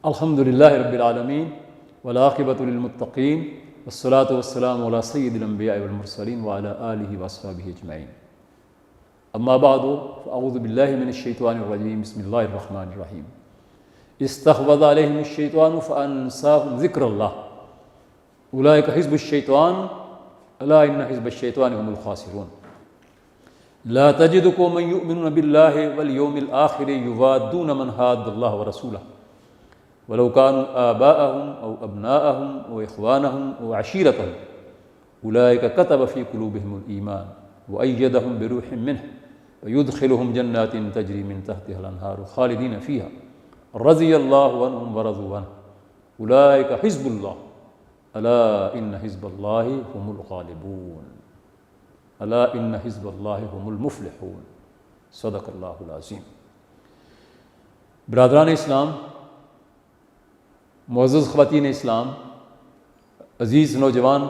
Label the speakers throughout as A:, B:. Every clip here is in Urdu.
A: الحمد للہ رب العالمین والعاقبۃ للمتقین والصلاۃ والسلام علی سید الانبیاء والمرسلین وعلی آلہ واصحابہ اجمعین اما بعد فاعوذ باللہ من الشیطان الرجیم بسم اللہ الرحمن الرحیم استحوذ علیہم الشیطان فانساہم ذکر اللہ اولئک حزب الشیطان الا ان حزب الشیطان هم الخاسرون لا تجد قوما يؤمنون بالله واليوم الآخر يوادون من حاد الله ورسوله ولو كانوا آباءهم أو أبناءهم أو إخوانهم أو عشيرتهم أولئك كتب في قلوبهم الإيمان وأيدهم بروح منه ويدخلهم جنات تجري من تحتها الأنهار خالدين فيها رضي الله عنهم ورضوا عنه أولئك حزب الله ألا إن حزب الله هم الغالبون الا ان حزب اللہ هم المفلحون صدق اللہ العظیم۔ برادران اسلام، معزز خواتین اسلام، عزیز نوجوان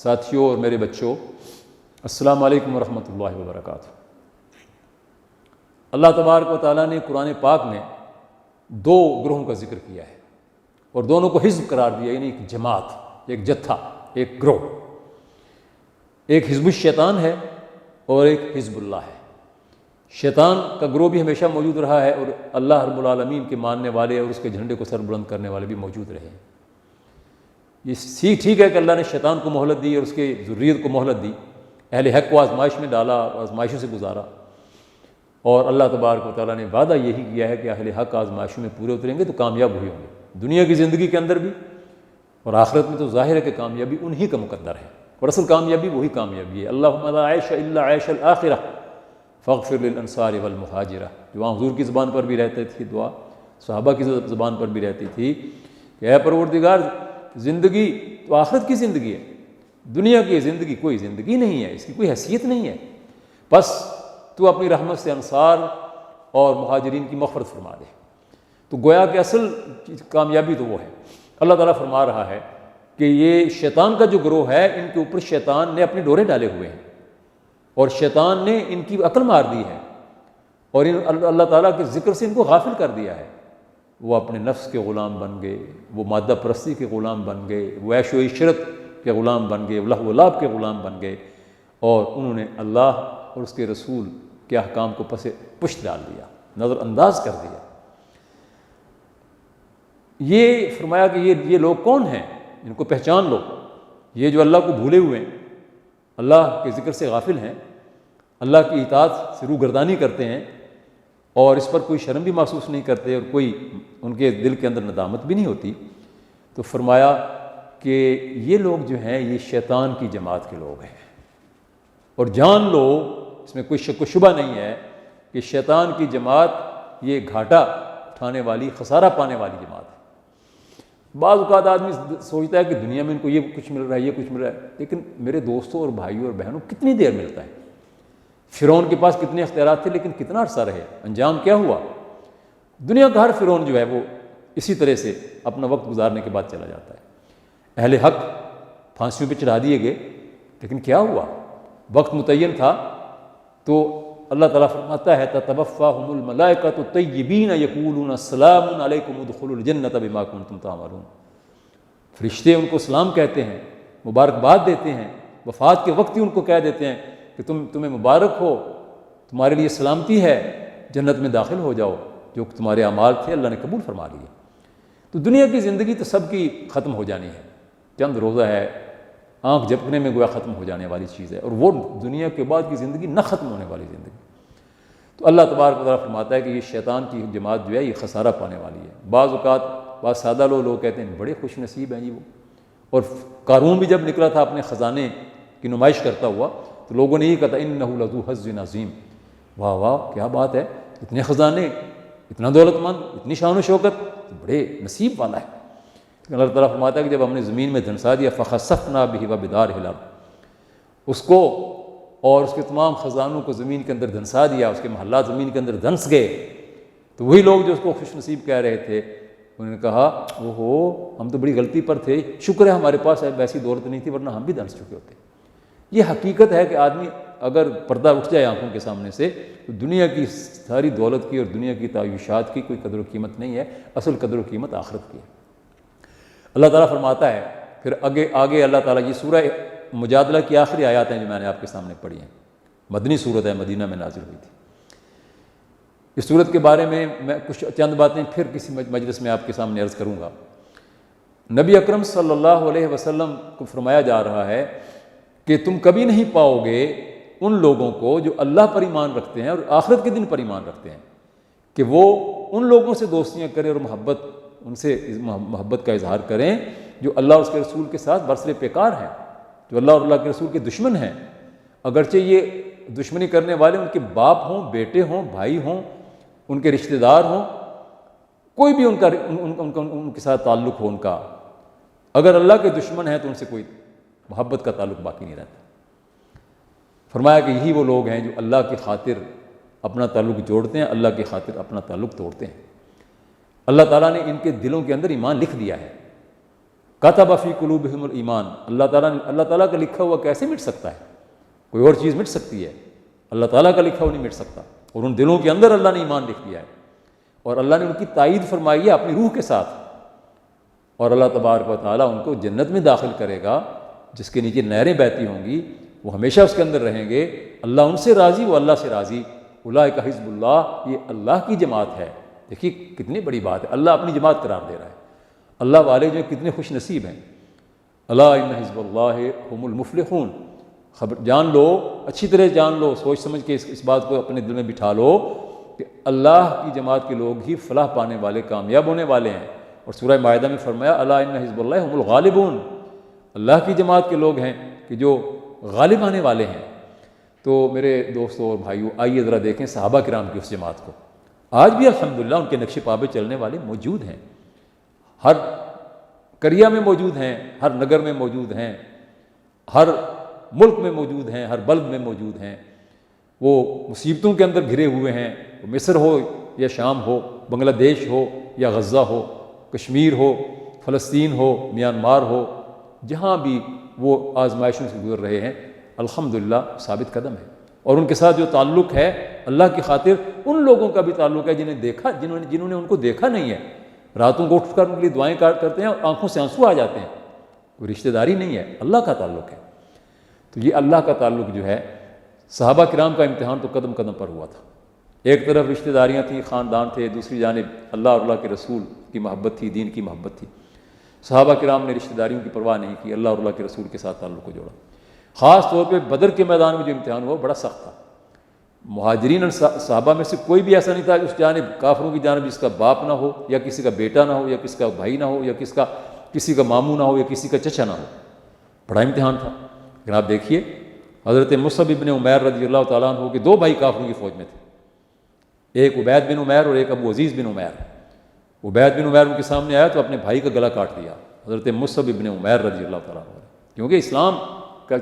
A: ساتھیوں اور میرے بچوں، السلام علیکم ورحمۃ اللہ وبرکاتہ۔ اللہ تبارک و تعالیٰ نے قرآن پاک میں دو گروہوں کا ذکر کیا ہے اور دونوں کو حزب قرار دیا، یعنی ایک جماعت، ایک جتھا، ایک گروہ۔ ایک حزب الشیطان ہے اور ایک حزب اللہ ہے۔ شیطان کا گروہ بھی ہمیشہ موجود رہا ہے اور اللہ رب العالمین کے ماننے والے اور اس کے جھنڈے کو سر بلند کرنے والے بھی موجود رہے ہیں۔ یہ ٹھیک ہے کہ اللہ نے شیطان کو مہلت دی اور اس کی ذریت کو مہلت دی، اہل حق کو آزمائش میں ڈالا اور آزمائشوں سے گزارا، اور اللہ تبارک و تعالیٰ نے وعدہ یہی کیا ہے کہ اہل حق آزمائشوں میں پورے اتریں گے تو کامیاب ہوئے ہوں گے، دنیا کی زندگی کے اندر بھی اور آخرت میں تو ظاہر ہے کہ کامیابی انہی کا مقدر ہے، اور اصل کامیابی وہی کامیابی ہے۔ اللہم لا عیش الا عیش الآخرہ فاغفر للانصار والمہاجرہ، جو وہاں حضور کی زبان پر بھی رہتی تھی دعا، صحابہ کی زبان پر بھی رہتی تھی کہ اے پروردگار، زندگی تو آخرت کی زندگی ہے، دنیا کی زندگی کوئی زندگی نہیں ہے، اس کی کوئی حیثیت نہیں ہے، بس تو اپنی رحمت سے انصار اور مہاجرین کی مغفرت فرما دے۔ تو گویا کہ اصل کامیابی تو وہ ہے۔ اللہ تعالیٰ فرما رہا ہے کہ یہ شیطان کا جو گروہ ہے، ان کے اوپر شیطان نے اپنے ڈورے ڈالے ہوئے ہیں اور شیطان نے ان کی عقل مار دی ہے اور اللہ تعالیٰ کے ذکر سے ان کو غافل کر دیا ہے۔ وہ اپنے نفس کے غلام بن گئے، وہ مادہ پرستی کے غلام بن گئے، وہ عیش و عشرت کے غلام بن گئے، لہو و لعب کے غلام بن گئے، اور انہوں نے اللہ اور اس کے رسول کے احکام کو پشت ڈال دیا، نظر انداز کر دیا۔ یہ فرمایا کہ یہ لوگ کون ہیں، ان کو پہچان لو، یہ جو اللہ کو بھولے ہوئے ہیں، اللہ کے ذکر سے غافل ہیں، اللہ کی اطاعت سے روگردانی کرتے ہیں اور اس پر کوئی شرم بھی محسوس نہیں کرتے اور کوئی ان کے دل کے اندر ندامت بھی نہیں ہوتی، تو فرمایا کہ یہ لوگ جو ہیں یہ شیطان کی جماعت کے لوگ ہیں، اور جان لو، اس میں کوئی شک و شبہ نہیں ہے کہ شیطان کی جماعت یہ گھاٹا اٹھانے والی، خسارہ پانے والی جماعت ہے۔ بعض اوقات آدمی سوچتا ہے کہ دنیا میں ان کو یہ کچھ مل رہا ہے، یہ کچھ مل رہا ہے، لیکن میرے دوستوں اور بھائیوں اور بہنوں کتنی دیر ملتا ہے؟ فرعون کے پاس کتنے اختیارات تھے لیکن کتنا عرصہ رہے، انجام کیا ہوا؟ دنیا کا ہر فرعون جو ہے وہ اسی طرح سے اپنا وقت گزارنے کے بعد چلا جاتا ہے۔ اہل حق پھانسیوں پہ چڑھا دیے گئے، لیکن کیا ہوا؟ وقت متعین تھا تو اللہ تعالیٰ فرماتا ہے تتوفاہم الملائکۃ طیبین یقولون السلام علیکم ادخلوا الجنۃ بما کنتم تعملون، فرشتے ان کو سلام کہتے ہیں، مبارکباد دیتے ہیں، وفات کے وقت ہی ان کو کہہ دیتے ہیں کہ تمہیں مبارک ہو، تمہارے لیے سلامتی ہے، جنت میں داخل ہو جاؤ، جو تمہارے اعمال تھے اللہ نے قبول فرما لیے۔ تو دنیا کی زندگی تو سب کی ختم ہو جانی ہے، چند روزہ ہے، آنکھ جھپکنے میں گویا ختم ہو جانے والی چیز ہے، اور وہ دنیا کے بعد کی زندگی نہ ختم ہونے والی زندگی۔ تو اللہ تبارک و تعالیٰ فرماتا ہے کہ یہ شیطان کی جماعت جو ہے یہ خسارہ پانے والی ہے۔ بعض اوقات بعض سادہ لوگ کہتے ہیں بڑے خوش نصیب ہیں جی وہ، اور قارون بھی جب نکلا تھا اپنے خزانے کی نمائش کرتا ہوا تو لوگوں نے یہ کہا انہ لذو حظ عظیم، واہ واہ کیا بات ہے، اتنے خزانے، اتنا دولت مند، اتنی شان و شوکت، بڑے نصیب والا ہے۔ اللہ تعالیٰ فرماتا ہے کہ جب ہم نے زمین میں دھنسا دیا فخسفنا بہ وبدارہ الارض، اس کو اور اس کے تمام خزانوں کو زمین کے اندر دھنسا دیا، اس کے محلات زمین کے اندر دھنس گئے، تو وہی لوگ جو اس کو خوش نصیب کہہ رہے تھے انہوں نے کہا اوہو ہم تو بڑی غلطی پر تھے، شکر ہے ہمارے پاس ویسی دولت نہیں تھی ورنہ ہم بھی دھنس چکے ہوتے۔ یہ حقیقت ہے کہ آدمی اگر پردہ اٹھ جائے آنکھوں کے سامنے سے تو دنیا کی ساری دولت کی اور دنیا کی تعیشات کی کوئی قدر و قیمت نہیں ہے، اصل قدر و قیمت آخرت کی ہے۔ اللہ تعالیٰ فرماتا ہے پھر آگے اللہ تعالیٰ، یہ سورہ مجادلہ کی آخری آیات ہیں جو میں نے آپ کے سامنے پڑھی ہیں، مدنی صورت ہے، مدینہ میں نازل ہوئی تھی۔ اس صورت کے بارے میں کچھ چند باتیں پھر کسی مجلس میں آپ کے سامنے عرض کروں گا۔ نبی اکرم صلی اللہ علیہ وسلم کو فرمایا جا رہا ہے کہ تم کبھی نہیں پاؤ گے ان لوگوں کو جو اللہ پر ایمان رکھتے ہیں اور آخرت کے دن پر ایمان رکھتے ہیں کہ وہ ان لوگوں سے دوستیاں کریں اور ان سے محبت کا اظہار کریں جو اللہ اور اس کے رسول کے ساتھ برسر پیکار ہیں، جو اللہ اور اللہ کے رسول کے دشمن ہیں، اگرچہ یہ دشمنی کرنے والے ان کے باپ ہوں، بیٹے ہوں، بھائی ہوں، ان کے رشتہ دار ہوں، کوئی بھی ان کے ساتھ تعلق ہو ان کا، اگر اللہ کے دشمن ہیں تو ان سے کوئی محبت کا تعلق باقی نہیں رہتا۔ فرمایا کہ یہی وہ لوگ ہیں جو اللہ کی خاطر اپنا تعلق جوڑتے ہیں، اللہ کی خاطر اپنا تعلق توڑتے ہیں۔ اللہ تعالیٰ نے ان کے دلوں کے اندر ایمان لکھ دیا ہے، کتب فی قلوبہم الایمان، اللہ تعالیٰ کا لکھا ہوا کیسے مٹ سکتا ہے؟ کوئی اور چیز مٹ سکتی ہے، اللہ تعالیٰ کا لکھا ہوا نہیں مٹ سکتا، اور ان دلوں کے اندر اللہ نے ایمان لکھ دیا ہے، اور اللہ نے ان کی تائید فرمائی ہے اپنی روح کے ساتھ، اور اللہ تبارک و تعالیٰ ان کو جنت میں داخل کرے گا جس کے نیچے نہریں بہتی ہوں گی، وہ ہمیشہ اس کے اندر رہیں گے، اللہ ان سے راضی، وہ اللہ سے راضی، اولئک حزب اللہ، یہ اللہ کی جماعت ہے۔ دیکھیے کتنی بڑی بات ہے، اللہ اپنی جماعت قرار دے رہا ہے، اللہ والے جو کتنے خوش نصیب ہیں۔ الا ان حزب اللہ هم المفلحون، خبر جان لو، اچھی طرح جان لو، سوچ سمجھ کے اس بات کو اپنے دل میں بٹھا لو کہ اللہ کی جماعت کے لوگ ہی فلاح پانے والے، کامیاب ہونے والے ہیں۔ اور سورہ مائدہ میں فرمایا الا ان حزب اللہ هم الغالبون، اللہ کی جماعت کے لوگ ہیں کہ جو غالب آنے والے ہیں۔ تو میرے دوستوں اور بھائیوں، آئیے ذرا دیکھیں صحابہ کرام کی اس جماعت کو، آج بھی الحمدللہ ان کے نقش پا پہ چلنے والے موجود ہیں، ہر قریہ میں موجود ہیں، ہر نگر میں موجود ہیں، ہر ملک میں موجود ہیں، ہر بلد میں موجود ہیں، وہ مصیبتوں کے اندر گھرے ہوئے ہیں، مصر ہو یا شام ہو، بنگلہ دیش ہو یا غزہ ہو، کشمیر ہو، فلسطین ہو، میانمار ہو، جہاں بھی وہ آزمائشوں سے گزر رہے ہیں، الحمدللہ ثابت قدم ہے۔ اور ان کے ساتھ جو تعلق ہے اللہ کی خاطر، ان لوگوں کا بھی تعلق ہے جنہوں نے ان کو دیکھا نہیں ہے، راتوں کو اٹھ کر ان کے لیے دعائیں کرتے ہیں اور آنکھوں سے آنسو آ جاتے ہیں، کوئی رشتہ داری نہیں ہے، اللہ کا تعلق ہے۔ تو یہ اللہ کا تعلق جو ہے، صحابہ کرام کا امتحان تو قدم قدم پر ہوا تھا، ایک طرف رشتہ داریاں تھیں، خاندان تھے، دوسری جانب اللہ اور اللہ کے رسول کی محبت تھی، دین کی محبت تھی۔ صحابہ کرام نے رشتہ داریوں کی پرواہ نہیں کی، اللہ اور اللہ کے رسول کے ساتھ تعلق کو جوڑا۔ خاص طور پہ بدر کے میدان میں جو امتحان ہوا بڑا سخت تھا، مہاجرین اور صحابہ میں سے کوئی بھی ایسا نہیں تھا اس جانب، کافروں کی جانب جس کا باپ نہ ہو، یا کسی کا بیٹا نہ ہو، یا کسی کا بھائی نہ ہو، یا کسی کا ماموں نہ ہو، یا کسی کا چچا نہ ہو، بڑا امتحان تھا۔ لیکن آپ دیکھیے حضرت مصعب ابن عمیر رضی اللہ تعالیٰ عنہ کے دو بھائی کافروں کی فوج میں تھے، ایک عبید بن عمیر اور ایک ابو عزیز بن عمیر۔ عبید بن عمیر ان کے سامنے آیا تو اپنے بھائی کا گلا کاٹ دیا حضرت مصعب ابن عمیر رضی اللہ تعالیٰ عنہ، کیونکہ اسلام کا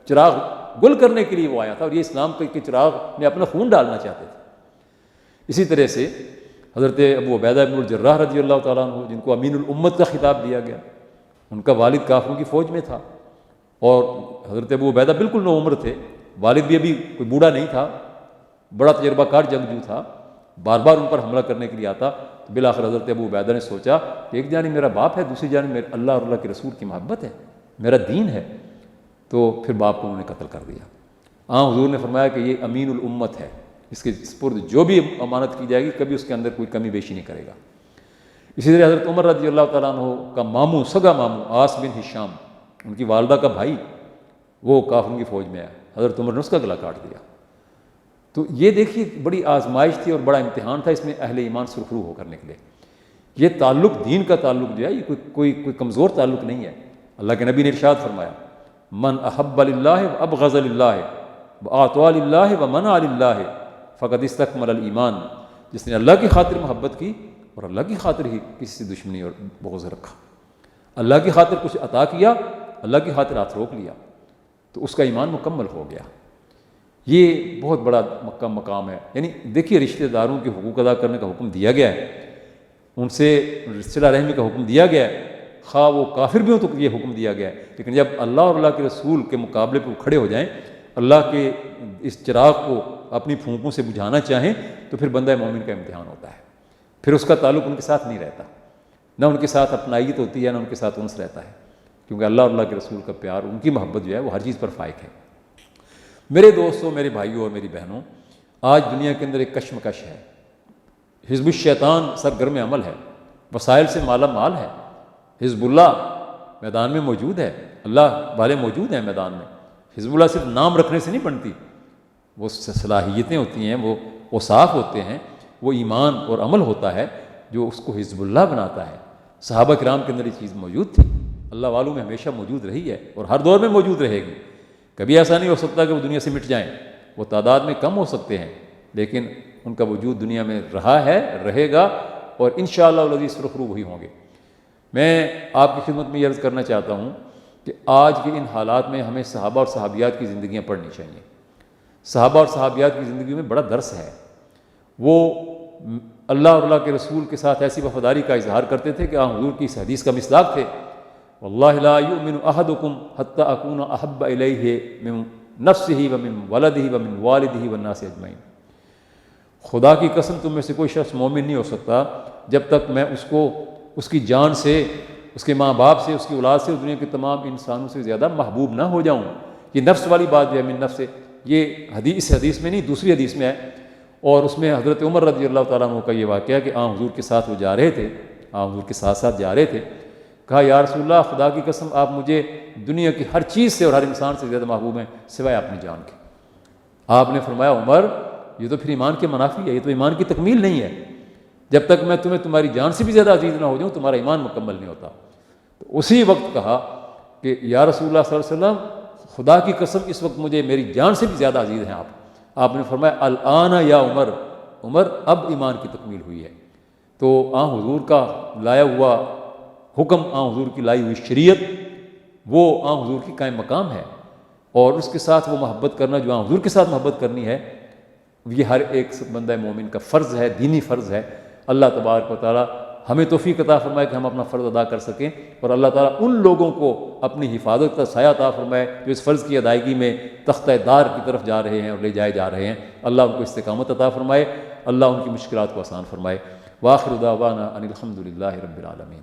A: چراغ گل کرنے کے لیے وہ آیا تھا، اور یہ اسلام کے چراغ میں اپنا خون ڈالنا چاہتے تھے۔ اسی طرح سے حضرت ابو عبیدہ بن الجراح رضی اللہ تعالیٰ عنہ، جن کو امین الامت کا خطاب دیا گیا، ان کا والد کافروں کی فوج میں تھا، اور حضرت ابو عبیدہ بالکل نو عمر تھے، والد بھی ابھی کوئی بوڑھا نہیں تھا، بڑا تجربہ کار جنگجو تھا، بار بار ان پر حملہ کرنے کے لیے آتا۔ تو بالآخر حضرت ابو عبیدہ نے سوچا کہ ایک جانب میرا باپ ہے، دوسری جانب میرے اللہ اور اللہ کے رسول کی محبت ہے، میرا دین ہے، تو پھر باپ کو انہوں نے قتل کر دیا۔ حضور نے فرمایا کہ یہ امین الامت ہے، اس کے سپرد جو بھی امانت کی جائے گی کبھی اس کے اندر کوئی کمی بیشی نہیں کرے گا۔ اسی طرح حضرت عمر رضی اللہ تعالیٰ عنہ کا ماموں، سگا ماموں عاص بن ہشام، ان کی والدہ کا بھائی، وہ کافروں کی فوج میں آیا، حضرت عمر نے اس کا گلا کاٹ دیا۔ تو یہ دیکھیے بڑی آزمائش تھی اور بڑا امتحان تھا اس میں اہل ایمان سرخرو ہو کرنے کے لیے۔ یہ تعلق، دین کا تعلق جو ہے، یہ کوئی کمزور تعلق نہیں ہے۔ اللہ کے نبی نے ارشاد فرمایا من احب للہ وابغض للہ واعطى للہ ومنع للہ فقد استکمل الایمان، جس نے اللہ کی خاطر محبت کی اور اللہ کی خاطر ہی کسی سے دشمنی اور بغض رکھا، اللہ کی خاطر کچھ عطا کیا، اللہ کی خاطر ہاتھ روک لیا، تو اس کا ایمان مکمل ہو گیا۔ یہ بہت بڑا مقام ہے۔ یعنی دیکھیے رشتہ داروں کے حقوق ادا کرنے کا حکم دیا گیا ہے، ان سے صلہ رحمی کا حکم دیا گیا ہے، خواہ وہ کافر بھی ہوں تو یہ حکم دیا گیا ہے، لیکن جب اللہ اور اللہ کے رسول کے مقابلے پہ وہ کھڑے ہو جائیں، اللہ کے اس چراغ کو اپنی پھونکوں سے بجھانا چاہیں، تو پھر بندہ مومن کا امتحان ہوتا ہے، پھر اس کا تعلق ان کے ساتھ نہیں رہتا، نہ ان کے ساتھ اپنائیت ہوتی ہے، نہ ان کے ساتھ انس رہتا ہے، کیونکہ اللہ اور اللہ کے رسول کا پیار، ان کی محبت جو ہے وہ ہر چیز پر فائق ہے۔ میرے دوستوں، میرے بھائیوں اور میری بہنوں، آج دنیا کے اندر ایک کشمکش ہے، حزب الشیطان سرگرم عمل ہے، وسائل سے مالا مال ہے، حزب اللہ میدان میں موجود ہے، اللہ والے موجود ہیں میدان میں۔ حزب اللہ صرف نام رکھنے سے نہیں بنتی، وہ صلاحیتیں ہوتی ہیں، وہ اوصاف ہوتے ہیں، وہ ایمان اور عمل ہوتا ہے جو اس کو حزب اللہ بناتا ہے۔ صحابہ کرام کے اندر یہ چیز موجود تھی، اللہ والوں میں ہمیشہ موجود رہی ہے اور ہر دور میں موجود رہے گی۔ کبھی ایسا نہیں ہو سکتا کہ وہ دنیا سے مٹ جائیں، وہ تعداد میں کم ہو سکتے ہیں، لیکن ان کا وجود دنیا میں رہا ہے، رہے گا، اور انشاءاللہ العزیز سرخرو وہی ہوں گے۔ میں آپ کی خدمت میں یہ عرض کرنا چاہتا ہوں کہ آج کے ان حالات میں ہمیں صحابہ اور صحابیات کی زندگیاں پڑھنی چاہیے۔ صحابہ اور صحابیات کی زندگیوں میں بڑا درس ہے۔ وہ اللہ اور اللہ کے رسول کے ساتھ ایسی وفاداری کا اظہار کرتے تھے کہ حضور کی اس حدیث کا مصداق تھے، واللہ لا یؤمن احدکم حتی اکون احب الیہ من نفسہ ومن ولدہ ومن والدہ والناس اجمعین۔ خدا کی قسم تم میں سے کوئی شخص مومن نہیں ہو سکتا جب تک میں اس کو اس کی جان سے، اس کے ماں باپ سے، اس کی اولاد سے، دنیا کے تمام انسانوں سے زیادہ محبوب نہ ہو جاؤں۔ یہ نفس والی بات جو ہے من نفس، یہ اس حدیث میں نہیں، دوسری حدیث میں ہے، اور اس میں حضرت عمر رضی اللہ تعالیٰ عنہ کا یہ واقعہ کہ حضور کے ساتھ وہ جا رہے تھے، حضور کے ساتھ ساتھ جا رہے تھے، کہا یا رسول اللہ خدا کی قسم آپ مجھے دنیا کی ہر چیز سے اور ہر انسان سے زیادہ محبوب ہیں سوائے اپنی جان کے۔ آپ نے فرمایا عمر یہ تو پھر ایمان کے منافی ہے، یہ تو ایمان کی تکمیل نہیں ہے، جب تک میں تمہیں تمہاری جان سے بھی زیادہ عزیز نہ ہو جاؤں تمہارا ایمان مکمل نہیں ہوتا۔ تو اسی وقت کہا کہ یا رسول اللہ صلی اللہ علیہ وسلم خدا کی قسم اس وقت مجھے میری جان سے بھی زیادہ عزیز ہیں آپ نے فرمایا الآن یا عمر، عمر اب ایمان کی تکمیل ہوئی ہے۔ تو حضور کا لایا ہوا حکم، حضور کی لائی ہوئی شریعت، وہ حضور کی قائم مقام ہے، اور اس کے ساتھ وہ محبت کرنا جو حضور کے ساتھ محبت کرنی ہے، یہ ہر ایک بندہ مومن کا فرض ہے، دینی فرض ہے۔ اللہ تبارک و تعالیٰ ہمیں توفیق عطا فرمائے کہ ہم اپنا فرض ادا کر سکیں، اور اللہ تعالیٰ ان لوگوں کو اپنی حفاظت کا سایہ عطا فرمائے جو اس فرض کی ادائیگی میں تختہ دار کی طرف جا رہے ہیں اور لے جائے جا رہے ہیں۔ اللہ ان کو استقامت عطا فرمائے، اللہ ان کی مشکلات کو آسان فرمائے۔ وآخر دعوانا ان الحمد للہ رب العالمین۔